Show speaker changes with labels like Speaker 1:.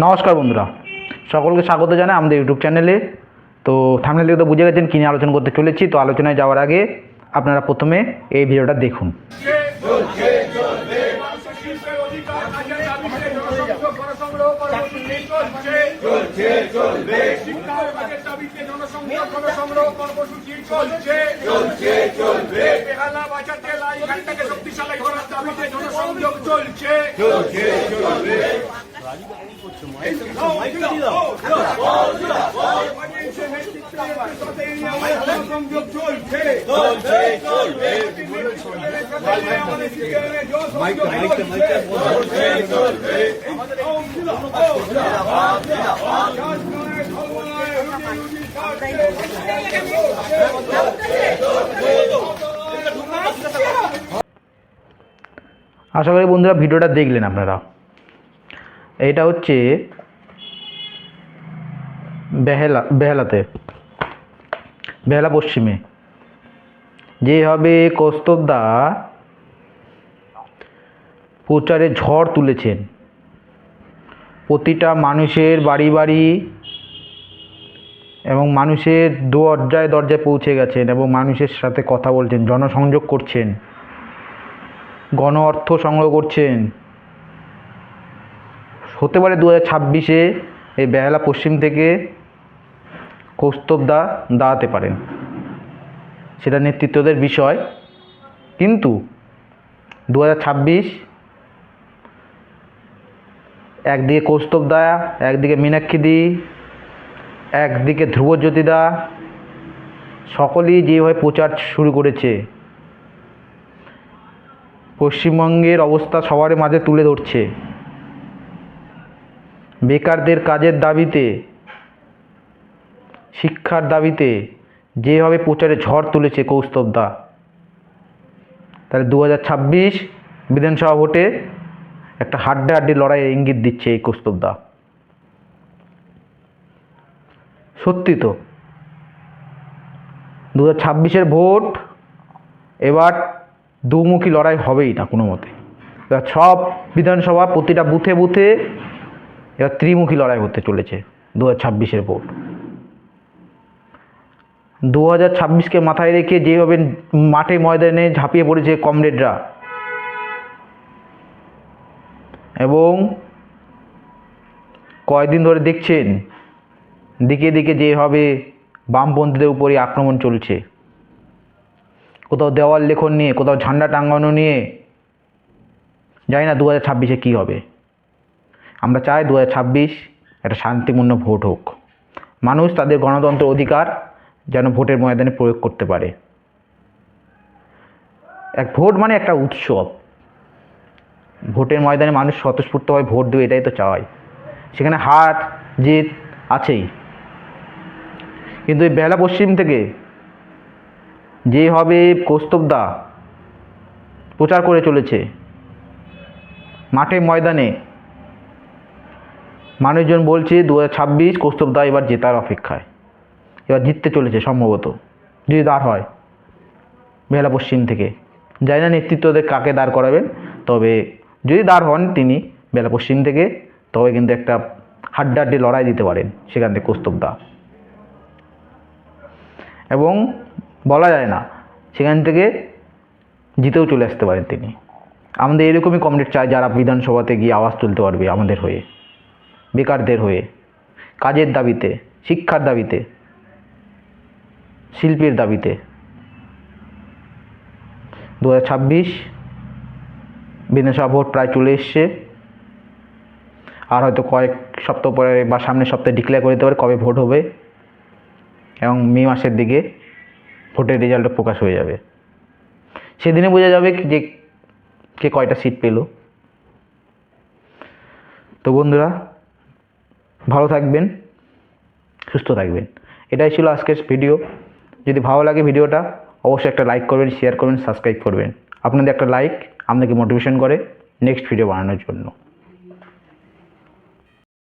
Speaker 1: নমস্কার বন্ধুরা, সকলকে স্বাগত জানাই আমাদের ইউটিউব চ্যানেলে। তো থাম্বনেল দেখে তো বুঝে গেছেন কী নিয়ে আলোচনা করতে চলেছি। তো আলোচনায় যাওয়ার আগে আপনারা প্রথমে এই ভিডিওটা দেখুন। আশা করি বন্ধুরা ভিডিওটা দেখলেন আপনারা। এটা হচ্ছে বেহালা পশ্চিমে যেভাবে কৌস্তবদা প্রচারে ঝড় তুলেছেন, প্রতিটা মানুষের বাড়ি বাড়ি এবং মানুষের দরজায় দরজায় পৌঁছে গেছেন এবং মানুষের সাথে কথা বলছেন, জনসংযোগ করছেন, গণ অর্থ সংগ্রহ করছেন। হতে পারে 2026-এ এই বেহালা পশ্চিম থেকে কৌস্তবদা দাঁড়াতে পারেন, সেটা নেতৃত্বদের বিষয়। কিন্তু 2026 একদিকে কৌস্তবদা, একদিকে মীনাক্ষীদি, একদিকে ধ্রুবজ্যোতিদা, সকলেই যেভাবে প্রচার শুরু করেছে, পশ্চিমবঙ্গের অবস্থা সবার মাঝে তুলে ধরছে। বেকারদের কাজের দাবিতে, শিক্ষার দাবিতে যেভাবে প্রচারে ঝড় তুলেছে কৌস্তবদা, তাহলে 2026 বিধানসভা ভোটে একটা হাড্ডাহাড্ডি লড়াইয়ের ইঙ্গিত দিচ্ছে এই কৌস্তবদা। সত্যি তো 2026-এর ভোট এবার দুমুখী লড়াই হবেই না কোনো মতে। এবার সব বিধানসভা প্রতিটা বুথে বুথে এবার ত্রিমুখী লড়াই হতে চলেছে 2026-এর ভোট। 2026-কে মাথায় রেখে যেভাবে মাঠে ময়দানে ঝাঁপিয়ে পড়েছে কমরেডরা, এবং কয়েকদিন ধরে দেখছেন দিকে দিকে যেভাবে বামপন্থীদের উপরই আক্রমণ চলছে, কোথাও দেওয়াল লেখন নিয়ে, কোথাও ঝান্ডা টাঙানো নিয়ে। জানি না 2026-এ কী হবে। আমরা চাই 2026 একটা শান্তিপূর্ণ ভোট হোক, মানুষ তাদের গণতন্ত্র অধিকার যেন ভোটের ময়দানে প্রয়োগ করতে পারে। এক ভোট মানে একটা উৎসব, ভোটের ময়দানে মানুষ স্বতঃস্ফূর্তভাবে ভোট দেবে, এটাই তো চাই। সেখানে হার জিত আছেই, কিন্তু এই বেহালা পশ্চিম থেকে যেভাবে কৌস্তবদা প্রচার করে চলেছে, মাঠে ময়দানে মানুষজন বলছে 2026 কৌস্তবদা এবার জেতার অপেক্ষায়, এবার জিততে চলেছে সম্ভবত, যদি দাঁড় হয় বেহালা পশ্চিম থেকে। জানি না নেতৃত্বদের কাকে দাঁড় করাবেন, তবে যদি দাঁড় হন তিনি বেহালা পশ্চিম থেকে, তবে কিন্তু একটা হাড্ডাহাড্ডি লড়াই দিতে পারেন সেখান থেকে কৌস্তবদা। এবং বলা যায় না সেখান থেকে জিতেও চলে আসতে পারেন তিনি। আমাদের এরকমই কমরেড চাই, যারা বিধানসভাতে গিয়ে আওয়াজ তুলতে পারবে আমাদের হয়ে, বেকারদের হয়ে, কাজের দাবিতে, শিক্ষার দাবিতে, শিল্পের দাবিতে। 2026 বিধানসভা ভোট প্রায় চলে এসছে, আর হয়তো কয়েক সপ্তাহ পরে বা সামনের সপ্তাহে ডিক্লেয়ার করে দিতে পারে কবে ভোট হবে, এবং মে মাসের দিকে ভোটের রেজাল্টও প্রকাশ হয়ে যাবে। সেদিনে বোঝা যাবে যে কে কয়টা সিট পেল। তো বন্ধুরা, ভালো থাকবেন, সুস্থ থাকবেন। এটাই ছিল আজকের ভিডিও। যদি ভালো লাগে ভিডিওটা অবশ্যই একটা লাইক করবেন, শেয়ার করবেন, সাবস্ক্রাইব করবেন। আপনাদের একটা লাইক আমাদেরকে মোটিভেশন করে নেক্সট ভিডিও বানানোর জন্য।